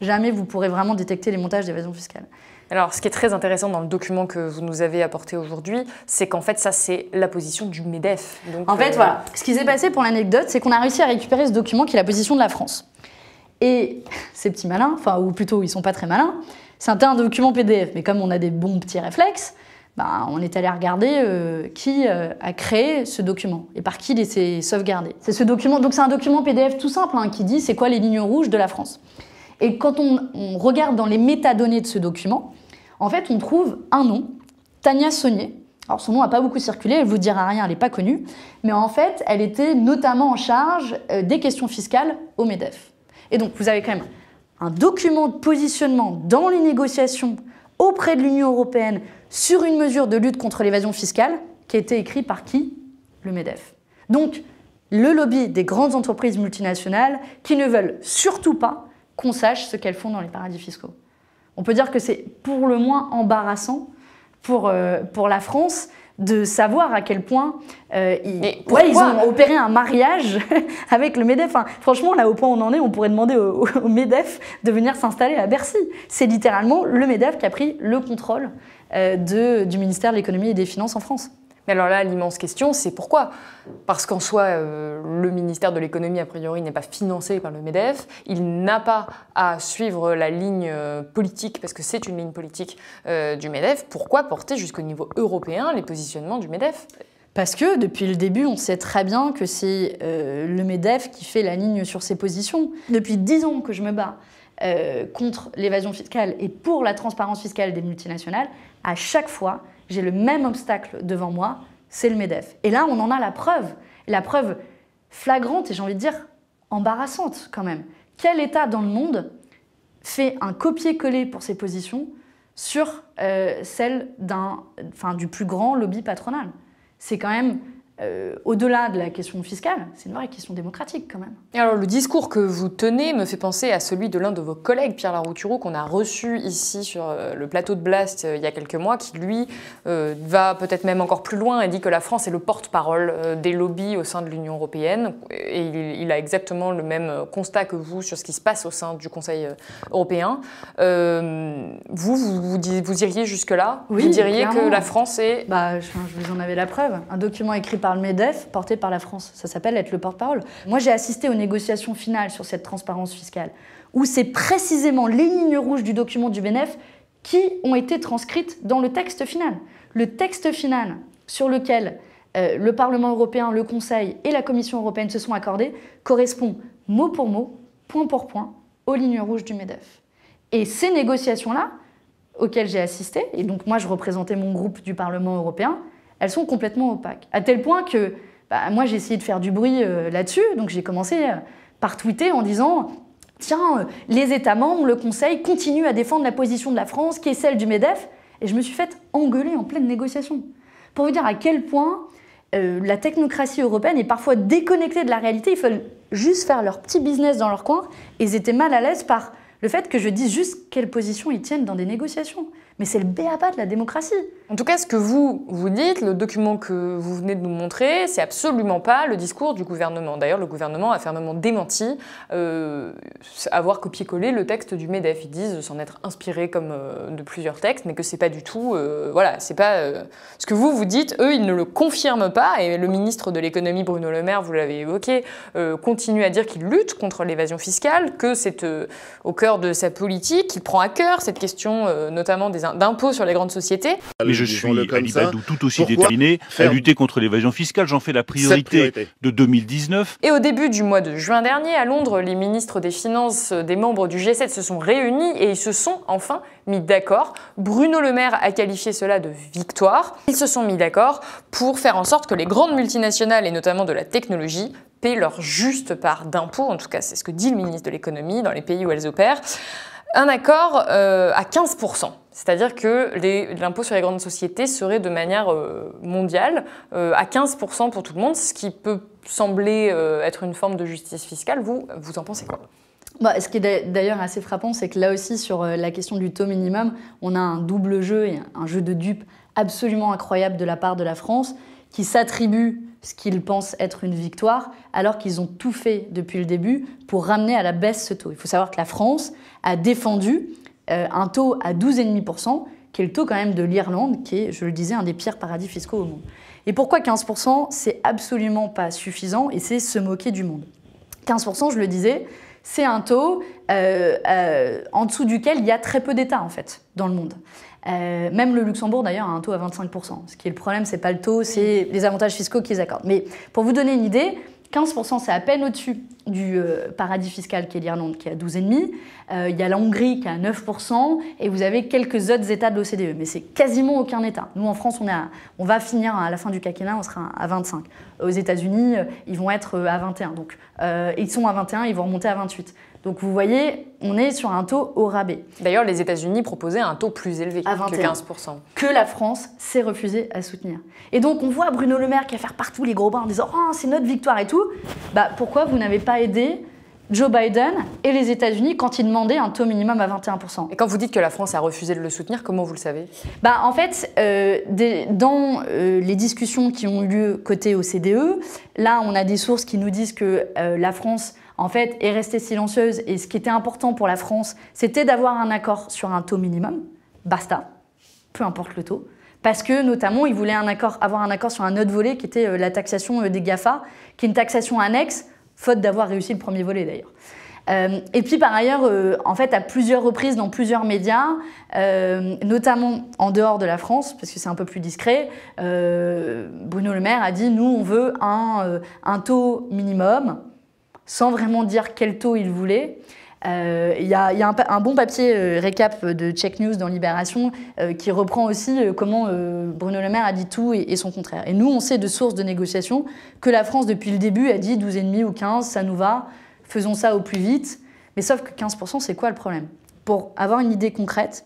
jamais vous pourrez vraiment détecter les montages d'évasion fiscale. Alors, ce qui est très intéressant dans le document que vous nous avez apporté aujourd'hui, c'est qu'en fait, ça, c'est la position du MEDEF. Donc, en fait, voilà. Ce qui s'est passé pour l'anecdote, c'est qu'on a réussi à récupérer ce document qui est la position de la France. Et ces petits malins, enfin, ou plutôt, ils sont pas très malins, c'était un document PDF. Mais comme on a des bons petits réflexes, ben, on est allé regarder qui a créé ce document et par qui il s'est sauvegardé. C'est ce document, donc c'est un document PDF tout simple hein, qui dit c'est quoi les lignes rouges de la France. Et quand on regarde dans les métadonnées de ce document, en fait, on trouve un nom, Tania Saunier. Alors, son nom n'a pas beaucoup circulé, elle ne vous dira rien, elle n'est pas connue. Mais en fait, elle était notamment en charge des questions fiscales au MEDEF. Et donc, vous avez quand même un document de positionnement dans les négociations auprès de l'Union européenne sur une mesure de lutte contre l'évasion fiscale qui a été écrit par qui? Le MEDEF. Donc, le lobby des grandes entreprises multinationales qui ne veulent surtout pas qu'on sache ce qu'elles font dans les paradis fiscaux. On peut dire que c'est pour le moins embarrassant pour la France de savoir à quel point ils ont opéré un mariage avec le MEDEF. Enfin, franchement, là, au point où on en est, on pourrait demander au MEDEF de venir s'installer à Bercy. C'est littéralement le MEDEF qui a pris le contrôle du ministère de l'économie et des finances en France. Mais alors là, l'immense question, c'est pourquoi? Parce qu'en soi, le ministère de l'économie, a priori, n'est pas financé par le MEDEF. Il n'a pas à suivre la ligne politique, parce que c'est une ligne politique du MEDEF. Pourquoi porter jusqu'au niveau européen les positionnements du MEDEF? Parce que depuis le début, on sait très bien que c'est le MEDEF qui fait la ligne sur ses positions. Depuis 10 ans que je me bats contre l'évasion fiscale et pour la transparence fiscale des multinationales, à chaque fois, j'ai le même obstacle devant moi, c'est le MEDEF. Et là, on en a la preuve flagrante et j'ai envie de dire embarrassante quand même. Quel État dans le monde fait un copier-coller pour ses positions sur celle du plus grand lobby patronal? C'est quand même au-delà de la question fiscale, c'est une vraie question démocratique quand même. Et alors le discours que vous tenez me fait penser à celui de l'un de vos collègues, Pierre Larouturou, qu'on a reçu ici sur le plateau de Blast il y a quelques mois, qui lui va peut-être même encore plus loin et dit que la France est le porte-parole des lobbies au sein de l'Union européenne. Et il a exactement le même constat que vous sur ce qui se passe au sein du Conseil européen. Vous iriez jusque-là? Oui, vous diriez clairement. que la France est... Je vous en avais la preuve. Un document écrit par le MEDEF, porté par la France. Ça s'appelle être le porte-parole. Moi, j'ai assisté aux négociations finales sur cette transparence fiscale, où c'est précisément les lignes rouges du document du MEDEF qui ont été transcrites dans le texte final. Le texte final sur lequel le Parlement européen, le Conseil et la Commission européenne se sont accordés correspond mot pour mot, point pour point, aux lignes rouges du MEDEF. Et ces négociations-là, auxquelles j'ai assisté, et donc moi je représentais mon groupe du Parlement européen, elles sont complètement opaques. À tel point que moi j'ai essayé de faire du bruit là-dessus, donc j'ai commencé par tweeter en disant « Tiens, les États membres, le Conseil continuent à défendre la position de la France qui est celle du MEDEF », et je me suis fait engueuler en pleine négociation. Pour vous dire à quel point la technocratie européenne est parfois déconnectée de la réalité, ils veulent juste faire leur petit business dans leur coin, et ils étaient mal à l'aise par le fait que je dise juste quelle position ils tiennent dans des négociations. Mais c'est le b.a.-ba de la démocratie. En tout cas, ce que vous dites, le document que vous venez de nous montrer, c'est absolument pas le discours du gouvernement. D'ailleurs, le gouvernement a fermement démenti avoir copié-collé le texte du MEDEF. Ils disent s'en être inspiré comme de plusieurs textes, mais que c'est pas du tout... voilà, c'est pas... ce que vous dites, eux, ils ne le confirment pas, et le ministre de l'économie, Bruno Le Maire, vous l'avez évoqué, continue à dire qu'il lutte contre l'évasion fiscale, que c'est au cœur de sa politique, qu'il prend à cœur cette question, notamment d'impôts sur les grandes sociétés. Mais je suis, Ali Badou, tout aussi déterminé à lutter contre l'évasion fiscale. J'en fais la priorité de 2019. Et au début du mois de juin dernier, à Londres, les ministres des Finances des membres du G7 se sont réunis et ils se sont enfin mis d'accord. Bruno Le Maire a qualifié cela de victoire. Ils se sont mis d'accord pour faire en sorte que les grandes multinationales, et notamment de la technologie, paient leur juste part d'impôts. En tout cas, c'est ce que dit le ministre de l'économie dans les pays où elles opèrent. Un accord à 15%. C'est-à-dire que l'impôt sur les grandes sociétés serait de manière mondiale à 15% pour tout le monde, ce qui peut sembler être une forme de justice fiscale. Vous en pensez quoi? Ce qui est d'ailleurs assez frappant, c'est que là aussi, sur la question du taux minimum, on a un double jeu et un jeu de dupes absolument incroyable de la part de la France, qui s'attribue ce qu'ils pensent être une victoire, alors qu'ils ont tout fait depuis le début pour ramener à la baisse ce taux. Il faut savoir que la France a défendu un taux à 12,5%, qui est le taux quand même de l'Irlande, qui est, je le disais, un des pires paradis fiscaux au monde. Et pourquoi 15%? C'est absolument pas suffisant et c'est se moquer du monde. 15%, je le disais, c'est un taux en dessous duquel il y a très peu d'États en fait dans le monde. Même le Luxembourg d'ailleurs a un taux à 25%. Ce qui est le problème, c'est pas le taux, c'est les avantages fiscaux qu'ils accordent. Mais pour vous donner une idée, 15%, c'est à peine au-dessus du paradis fiscal qui est l'Irlande, qui est à 12,5%. Il y a la Hongrie qui est à 9%, et vous avez quelques autres États de l'OCDE. Mais c'est quasiment aucun État. Nous, en France, on va finir à la fin du quinquennat, on sera à 25%. Aux États-Unis, ils vont être à 21%. Donc, ils sont à 21%, ils vont remonter à 28%. Donc vous voyez, on est sur un taux au rabais. D'ailleurs, les États-Unis proposaient un taux plus élevé à que 15%. Que la France s'est refusée à soutenir. Et donc on voit Bruno Le Maire qui va faire partout les gros bains en disant « Oh, c'est notre victoire et tout ». Pourquoi vous n'avez pas aidé Joe Biden et les États-Unis quand ils demandaient un taux minimum à 21%. Et quand vous dites que la France a refusé de le soutenir, comment vous le savez? En fait, dans les discussions qui ont eu lieu côté OCDE, là on a des sources qui nous disent que la France en fait est restée silencieuse et ce qui était important pour la France, c'était d'avoir un accord sur un taux minimum, basta, peu importe le taux. Parce que, notamment, ils voulaient avoir un accord sur un autre volet qui était la taxation des GAFA, qui est une taxation annexe, faute d'avoir réussi le premier volet d'ailleurs. Et puis par ailleurs, en fait, à plusieurs reprises dans plusieurs médias, notamment en dehors de la France, parce que c'est un peu plus discret, Bruno Le Maire a dit « Nous, on veut un taux minimum », sans vraiment dire quel taux il voulait. Il y a un bon papier récap de Check News dans Libération qui reprend aussi comment Bruno Le Maire a dit tout et son contraire. Et nous, on sait de sources de négociations que la France, depuis le début, a dit 12,5 ou 15, ça nous va, faisons ça au plus vite. Mais sauf que 15%, c'est quoi le problème? Pour avoir une idée concrète,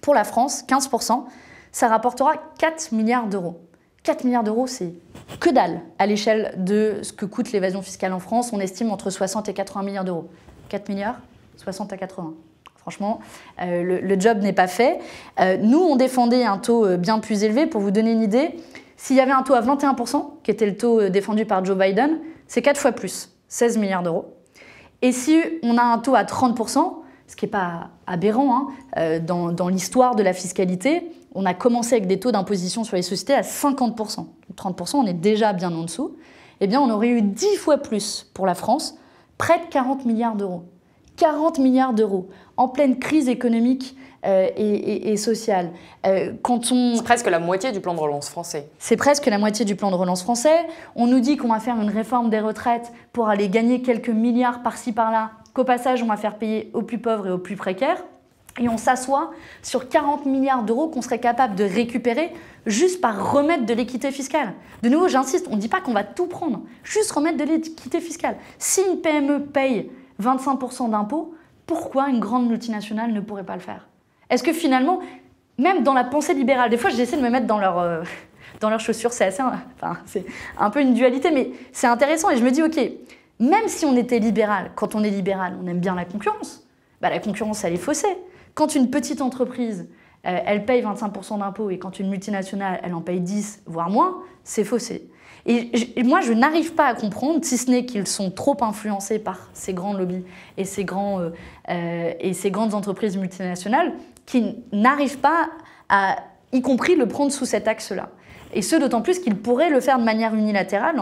pour la France, 15%, ça rapportera 4 milliards d'euros. 4 milliards d'euros, c'est que dalle à l'échelle de ce que coûte l'évasion fiscale en France. On estime entre 60 et 80 milliards d'euros. 4 milliards, 60 à 80. Franchement, le job n'est pas fait. Nous, on défendait un taux bien plus élevé. Pour vous donner une idée, s'il y avait un taux à 21%, qui était le taux défendu par Joe Biden, c'est 4 fois plus, 16 milliards d'euros. Et si on a un taux à 30%, ce qui n'est pas aberrant dans l'histoire de la fiscalité, on a commencé avec des taux d'imposition sur les sociétés à 50%. 30%, on est déjà bien en dessous. Eh bien, on aurait eu 10 fois plus pour la France, près de 40 milliards d'euros. 40 milliards d'euros en pleine crise économique et sociale. C'est presque la moitié du plan de relance français. C'est presque la moitié du plan de relance français. On nous dit qu'on va faire une réforme des retraites pour aller gagner quelques milliards par-ci par-là, qu'au passage on va faire payer aux plus pauvres et aux plus précaires. Et on s'assoit sur 40 milliards d'euros qu'on serait capable de récupérer juste par remettre de l'équité fiscale. De nouveau, j'insiste, on ne dit pas qu'on va tout prendre, juste remettre de l'équité fiscale. Si une PME paye 25% d'impôts, pourquoi une grande multinationale ne pourrait pas le faire? Est-ce que finalement, même dans la pensée libérale, des fois j'essaie de me mettre dans leurs chaussures, c'est un peu une dualité, mais c'est intéressant et je me dis, ok, même si on était libéral, quand on est libéral, on aime bien la concurrence, la concurrence elle est faussée. Quand une petite entreprise, elle paye 25% d'impôts et quand une multinationale, elle en paye 10, voire moins, c'est faussé. Et moi, je n'arrive pas à comprendre, si ce n'est qu'ils sont trop influencés par ces grands lobbies et ces grandes entreprises multinationales, qui n'arrivent pas à, y compris, le prendre sous cet axe-là. Et ce, d'autant plus qu'ils pourraient le faire de manière unilatérale.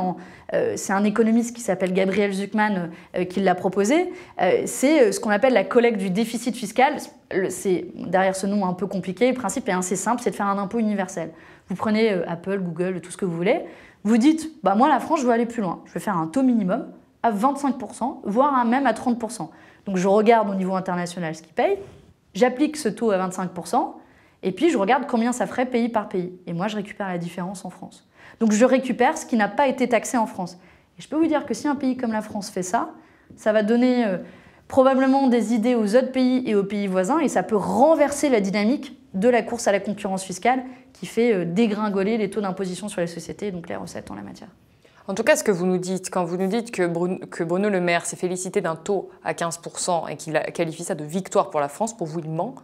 C'est un économiste qui s'appelle Gabriel Zucman qui l'a proposé. C'est ce qu'on appelle la collecte du déficit fiscal. C'est derrière ce nom un peu compliqué. Le principe est assez simple, c'est de faire un impôt universel. Vous prenez Apple, Google, tout ce que vous voulez. Vous dites, moi la France, je veux aller plus loin. Je vais faire un taux minimum à 25%, voire même à 30%. Donc je regarde au niveau international ce qu'ils payent. J'applique ce taux à 25%. Et puis, je regarde combien ça ferait pays par pays. Et moi, je récupère la différence en France. Donc, je récupère ce qui n'a pas été taxé en France. Et je peux vous dire que si un pays comme la France fait ça, ça va donner probablement des idées aux autres pays et aux pays voisins, et ça peut renverser la dynamique de la course à la concurrence fiscale qui fait dégringoler les taux d'imposition sur les sociétés, donc les recettes en la matière. En tout cas, ce que vous nous dites, quand vous nous dites que Bruno Le Maire s'est félicité d'un taux à 15% et qu'il qualifie ça de victoire pour la France, pour vous, il ment?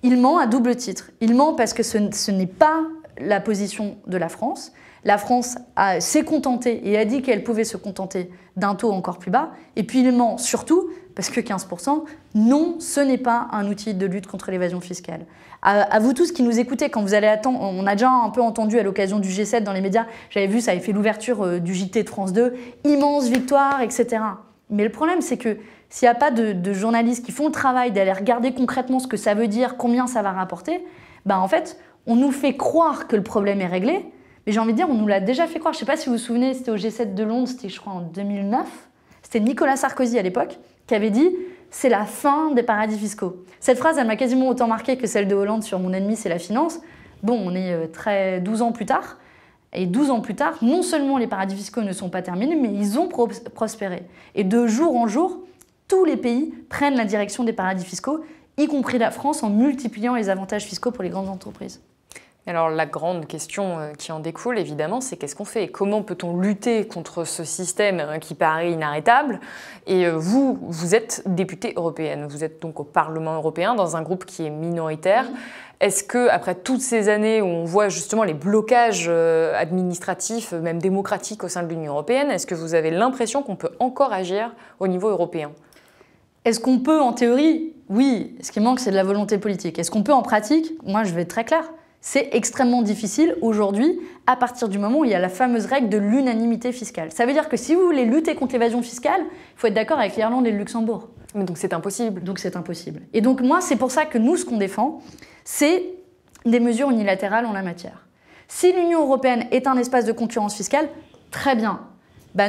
Il ment à double titre. Il ment parce que ce n'est pas la position de la France. La France s'est contentée et a dit qu'elle pouvait se contenter d'un taux encore plus bas. Et puis il ment surtout parce que 15%, non, ce n'est pas un outil de lutte contre l'évasion fiscale. À vous tous qui nous écoutez, quand vous allez attendre, on a déjà un peu entendu à l'occasion du G7 dans les médias, j'avais vu, ça avait fait l'ouverture du JT de France 2, immense victoire, etc. Mais le problème, c'est que s'il n'y a pas de journalistes qui font le travail d'aller regarder concrètement ce que ça veut dire, combien ça va rapporter, en fait, on nous fait croire que le problème est réglé, mais j'ai envie de dire, on nous l'a déjà fait croire. Je ne sais pas si vous vous souvenez, c'était au G7 de Londres, c'était je crois en 2009, c'était Nicolas Sarkozy à l'époque, qui avait dit « c'est la fin des paradis fiscaux ». Cette phrase, elle m'a quasiment autant marqué que celle de Hollande sur « mon ennemi, c'est la finance ». Bon, on est 12 ans plus tard, et 12 ans plus tard, non seulement les paradis fiscaux ne sont pas terminés, mais ils ont prospéré. Et de jour en jour, tous les pays prennent la direction des paradis fiscaux, y compris la France, en multipliant les avantages fiscaux pour les grandes entreprises. Alors la grande question qui en découle, évidemment, c'est qu'est-ce qu'on fait? Comment peut-on lutter contre ce système qui paraît inarrêtable? Et vous êtes députée européenne, vous êtes donc au Parlement européen, dans un groupe qui est minoritaire. Est-ce que, après toutes ces années où on voit justement les blocages administratifs, même démocratiques au sein de l'Union européenne, est-ce que vous avez l'impression qu'on peut encore agir au niveau européen? Est-ce qu'on peut en théorie? Oui. Ce qui manque, c'est de la volonté politique. Est-ce qu'on peut en pratique? Moi, je vais être très clair. C'est extrêmement difficile aujourd'hui, à partir du moment où il y a la fameuse règle de l'unanimité fiscale. Ça veut dire que si vous voulez lutter contre l'évasion fiscale, il faut être d'accord avec l'Irlande et le Luxembourg. Mais donc c'est impossible. Donc c'est impossible. Et donc moi, c'est pour ça que nous, ce qu'on défend, c'est des mesures unilatérales en la matière. Si l'Union européenne est un espace de concurrence fiscale, très bien.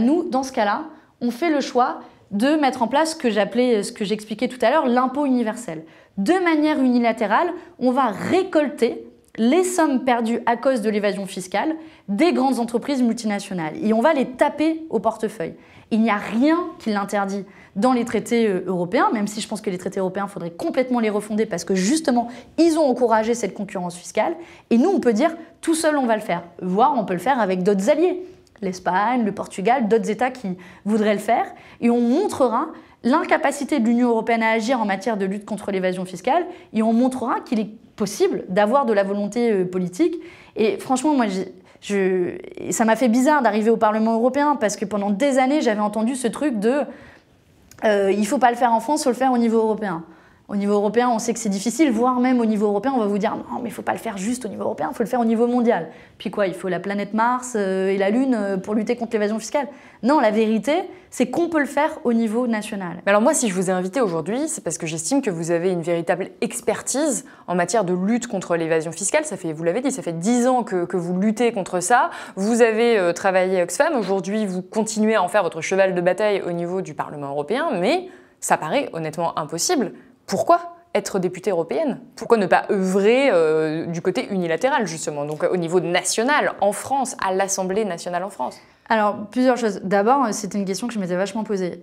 Nous, dans ce cas-là, on fait le choix de mettre en place ce que j'expliquais tout à l'heure, l'impôt universel. De manière unilatérale, on va récolter les sommes perdues à cause de l'évasion fiscale des grandes entreprises multinationales. Et on va les taper au portefeuille. Il n'y a rien qui l'interdit dans les traités européens, même si je pense que les traités européens, il faudrait complètement les refonder parce que justement, ils ont encouragé cette concurrence fiscale. Et nous, on peut dire, tout seul, on va le faire. Voire, on peut le faire avec d'autres alliés. L'Espagne, le Portugal, d'autres États qui voudraient le faire. Et on montrera l'incapacité de l'Union européenne à agir en matière de lutte contre l'évasion fiscale. Et on montrera qu'il est possible d'avoir de la volonté politique. Et franchement, moi, ça m'a fait bizarre d'arriver au Parlement européen parce que pendant des années, j'avais entendu ce truc de il ne faut pas le faire en France, il faut le faire au niveau européen. Au niveau européen, on sait que c'est difficile, voire même au niveau européen, on va vous dire non, mais il ne faut pas le faire juste au niveau européen, il faut le faire au niveau mondial. Puis quoi, il faut la planète Mars et la Lune pour lutter contre l'évasion fiscale? Non, la vérité, c'est qu'on peut le faire au niveau national. Mais alors moi, si je vous ai invité aujourd'hui, c'est parce que j'estime que vous avez une véritable expertise en matière de lutte contre l'évasion fiscale. Ça fait, vous l'avez dit, ça fait 10 ans que vous luttez contre ça. Vous avez travaillé à Oxfam. Aujourd'hui, vous continuez à en faire votre cheval de bataille au niveau du Parlement européen, mais ça paraît honnêtement impossible. Pourquoi être députée européenne? Pourquoi ne pas œuvrer du côté unilatéral, justement, donc au niveau national, en France, à l'Assemblée nationale en France? Alors, plusieurs choses. D'abord, c'était une question que je m'étais vachement posée.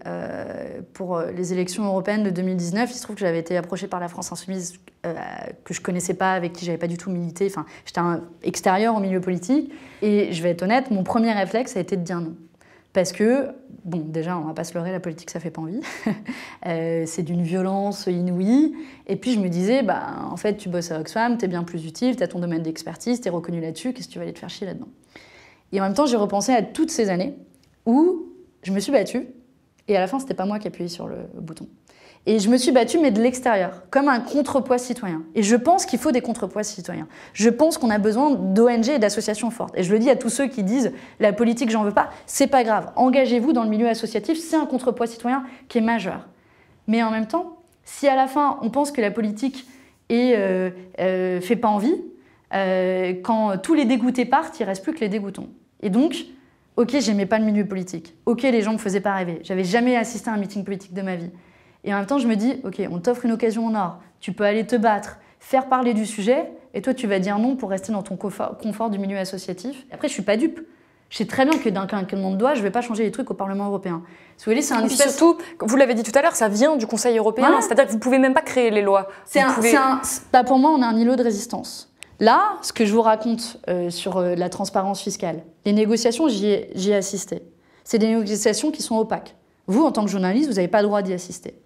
Pour les élections européennes de 2019, il se trouve que j'avais été approchée par la France Insoumise, que je ne connaissais pas, avec qui je n'avais pas du tout milité. Enfin, j'étais extérieure au milieu politique. Et je vais être honnête, mon premier réflexe a été de dire non. Parce que, bon, déjà, on va pas se leurrer, la politique, ça fait pas envie. C'est d'une violence inouïe. Et puis, je me disais, bah, en fait, tu bosses à Oxfam, t'es bien plus utile, t'as ton domaine d'expertise, t'es reconnu là-dessus, qu'est-ce que tu vas aller te faire chier là-dedans? Et en même temps, j'ai repensé à toutes ces années où je me suis battue, et à la fin, c'était pas moi qui appuyais sur le bouton. Et je me suis battue, mais de l'extérieur, comme un contrepoids citoyen. Et je pense qu'il faut des contrepoids citoyens. Je pense qu'on a besoin d'ONG et d'associations fortes. Et je le dis à tous ceux qui disent « la politique, j'en veux pas », c'est pas grave. Engagez-vous dans le milieu associatif, c'est un contrepoids citoyen qui est majeur. Mais en même temps, si à la fin, on pense que la politique fait pas envie, quand tous les dégoûtés partent, il reste plus que les dégoûtants. Et donc, ok, j'aimais pas le milieu politique. Ok, les gens me faisaient pas rêver. J'avais jamais assisté à un meeting politique de ma vie. Et en même temps, je me dis, ok, on t'offre une occasion en or, tu peux aller te battre, faire parler du sujet, et toi, tu vas dire non pour rester dans ton confort du milieu associatif. Après, je suis pas dupe. Je sais très bien que d'un claquement de doigts, je vais pas changer les trucs au Parlement européen. Si vous voulez, c'est un espèce... Surtout, vous l'avez dit tout à l'heure, ça vient du Conseil européen, voilà. C'est-à-dire que vous pouvez même pas créer les lois. Pour moi, on a un îlot de résistance. Là, ce que je vous raconte sur la transparence fiscale, les négociations, j'y ai assisté. C'est des négociations qui sont opaques. Vous, en tant que journaliste, vous n'avez pas le droit d'y assister.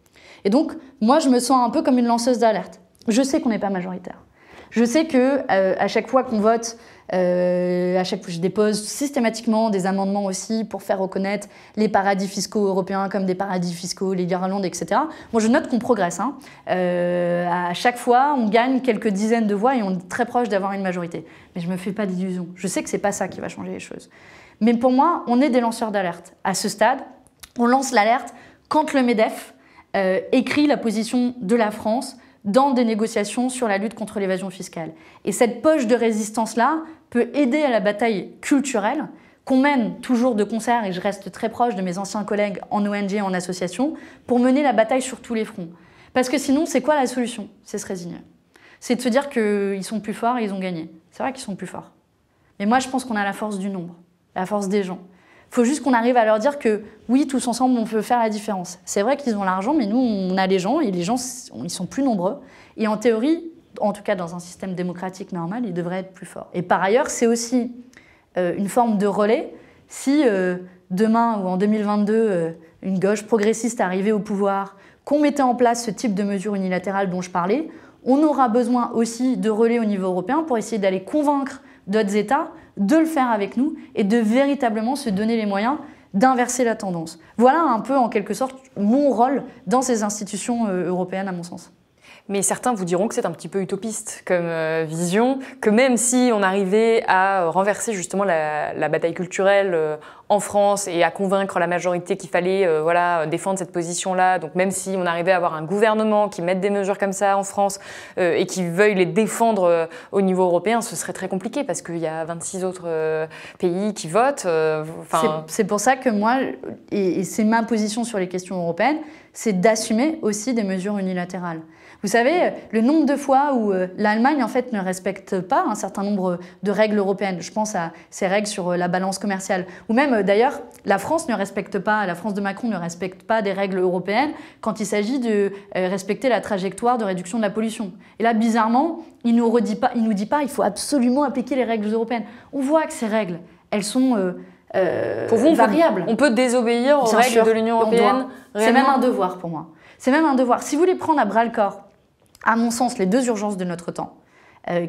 Et donc, moi, je me sens un peu comme une lanceuse d'alerte. Je sais qu'on n'est pas majoritaire. Je sais que à chaque fois qu'on vote, à chaque fois je dépose systématiquement des amendements aussi pour faire reconnaître les paradis fiscaux européens comme des paradis fiscaux, les Irlandes, etc. Moi, je note qu'on progresse. Hein. À chaque fois, on gagne quelques dizaines de voix et on est très proche d'avoir une majorité. Mais je ne me fais pas d'illusions. Je sais que ce n'est pas ça qui va changer les choses. Mais pour moi, on est des lanceurs d'alerte. À ce stade, on lance l'alerte quand le MEDEF écrit la position de la France dans des négociations sur la lutte contre l'évasion fiscale. Et cette poche de résistance-là peut aider à la bataille culturelle qu'on mène toujours de concert, et je reste très proche de mes anciens collègues en ONG et en association, pour mener la bataille sur tous les fronts. Parce que sinon, c'est quoi la solution? C'est se résigner. C'est de se dire qu'ils sont plus forts et ils ont gagné. C'est vrai qu'ils sont plus forts. Mais moi, je pense qu'on a la force du nombre, la force des gens. Il faut juste qu'on arrive à leur dire que oui, tous ensemble, on peut faire la différence. C'est vrai qu'ils ont l'argent, mais nous, on a les gens, et les gens, ils sont plus nombreux. Et en théorie, en tout cas dans un système démocratique normal, ils devraient être plus forts. Et par ailleurs, c'est aussi une forme de relais. Si demain ou en 2022, une gauche progressiste arrivait au pouvoir, qu'on mettait en place ce type de mesures unilatérales dont je parlais, on aura besoin aussi de relais au niveau européen pour essayer d'aller convaincre d'autres États de le faire avec nous et de véritablement se donner les moyens d'inverser la tendance. Voilà un peu, en quelque sorte, mon rôle dans ces institutions européennes, à mon sens. Mais certains vous diront que c'est un petit peu utopiste comme vision, que même si on arrivait à renverser justement la bataille culturelle en France et à convaincre la majorité qu'il fallait défendre cette position-là, donc même si on arrivait à avoir un gouvernement qui mette des mesures comme ça en France et qui veuille les défendre au niveau européen, ce serait très compliqué parce qu'il y a 26 autres pays qui votent. C'est pour ça que moi, et c'est ma position sur les questions européennes, c'est d'assumer aussi des mesures unilatérales. Vous savez, le nombre de fois où l'Allemagne en fait ne respecte pas un certain nombre de règles européennes, je pense à ces règles sur la balance commerciale, ou même même, d'ailleurs, la France de Macron ne respecte pas des règles européennes quand il s'agit de respecter la trajectoire de réduction de la pollution. Et là, bizarrement, il nous dit pas, il faut absolument appliquer les règles européennes. On voit que ces règles, elles sont pour vous, variables. On peut désobéir aux règles de l'Union européenne. C'est même un devoir pour moi. C'est même un devoir. Si vous voulez prendre à bras le corps, à mon sens, les 2 urgences de notre temps,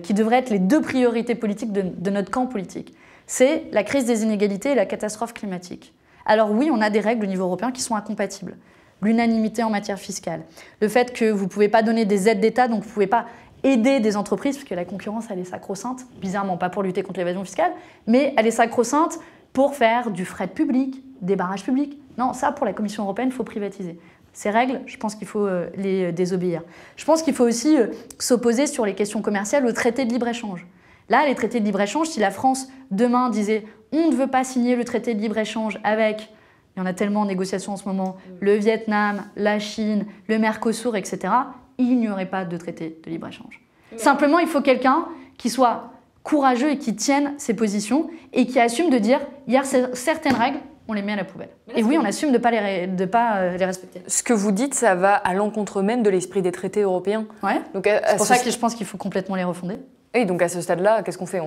qui devraient être les 2 priorités politiques de notre camp politique, c'est la crise des inégalités et la catastrophe climatique. Alors oui, on a des règles au niveau européen qui sont incompatibles. L'unanimité en matière fiscale, le fait que vous ne pouvez pas donner des aides d'État, donc vous ne pouvez pas aider des entreprises, parce que la concurrence, elle est sacro-sainte, bizarrement pas pour lutter contre l'évasion fiscale, mais elle est sacro-sainte pour faire du fret public, des barrages publics. Non, ça, pour la Commission européenne, il faut privatiser. Ces règles, je pense qu'il faut les désobéir. Je pense qu'il faut aussi s'opposer sur les questions commerciales aux traités de libre-échange. Là, les traités de libre-échange, si la France, demain, disait « on ne veut pas signer le traité de libre-échange avec », il y en a tellement en négociation en ce moment, le Vietnam, la Chine, le Mercosur, etc., il n'y aurait pas de traité de libre-échange. Simplement, il faut quelqu'un qui soit courageux et qui tienne ses positions et qui assume de dire « il y a certaines règles, on les met à la poubelle ». Et oui, on assume de ne pas les respecter. Ce que vous dites, ça va à l'encontre même de l'esprit des traités européens. Ouais. C'est pour ça que je pense qu'il faut complètement les refonder. Et donc à ce stade-là, qu'est-ce qu'on fait?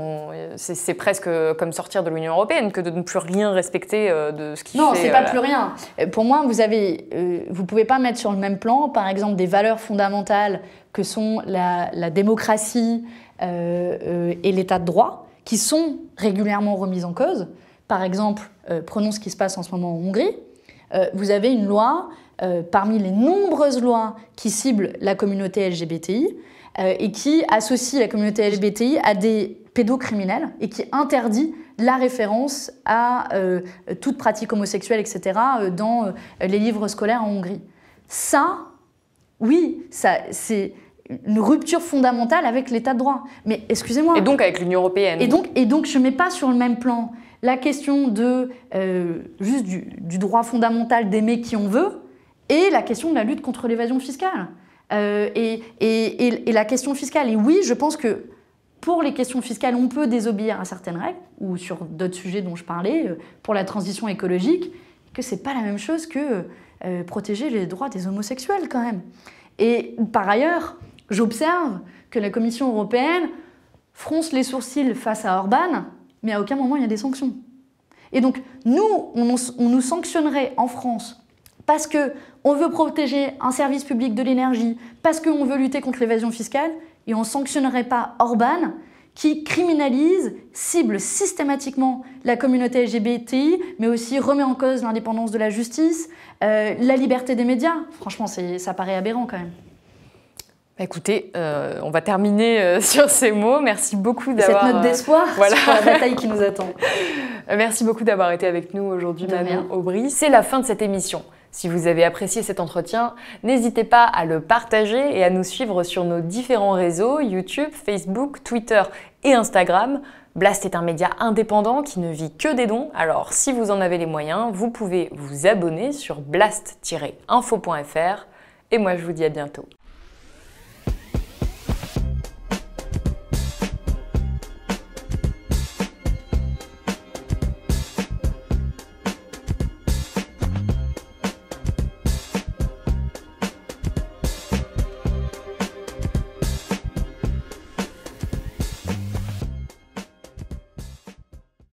C'est presque comme sortir de l'Union européenne que de ne plus rien respecter de ce qui fait... Non, c'est pas plus rien. Pour moi, vous pouvez pas mettre sur le même plan, par exemple, des valeurs fondamentales que sont la démocratie et l'état de droit, qui sont régulièrement remises en cause. Par exemple, prenons ce qui se passe en ce moment en Hongrie. Vous avez une loi, parmi les nombreuses lois qui ciblent la communauté LGBTI, et qui associe la communauté LGBTI à des pédocriminels et qui interdit la référence à toute pratique homosexuelle, etc., dans les livres scolaires en Hongrie. Ça, oui, c'est une rupture fondamentale avec l'état de droit. Mais excusez-moi... Et donc avec l'Union européenne. Et donc je ne mets pas sur le même plan la question de juste du droit fondamental d'aimer qui on veut et la question de la lutte contre l'évasion fiscale. Et la question fiscale. Et oui, je pense que pour les questions fiscales, on peut désobéir à certaines règles, ou sur d'autres sujets dont je parlais, pour la transition écologique, que c'est pas la même chose que protéger les droits des homosexuels quand même. Et par ailleurs, j'observe que la Commission européenne fronce les sourcils face à Orban, mais à aucun moment il y a des sanctions. Et donc nous, on nous sanctionnerait en France parce qu'on veut protéger un service public de l'énergie, parce qu'on veut lutter contre l'évasion fiscale, et on ne sanctionnerait pas Orban, qui criminalise, cible systématiquement la communauté LGBTI, mais aussi remet en cause l'indépendance de la justice, la liberté des médias. Franchement, ça paraît aberrant quand même. Écoutez, on va terminer sur ces mots. Merci beaucoup d'avoir... Cette note d'espoir sur la bataille qui nous attend. Merci beaucoup d'avoir été avec nous aujourd'hui, Manon Aubry. C'est la fin de cette émission. Si vous avez apprécié cet entretien, n'hésitez pas à le partager et à nous suivre sur nos différents réseaux, YouTube, Facebook, Twitter et Instagram. Blast est un média indépendant qui ne vit que des dons, alors si vous en avez les moyens, vous pouvez vous abonner sur blast-info.fr. Et moi je vous dis à bientôt.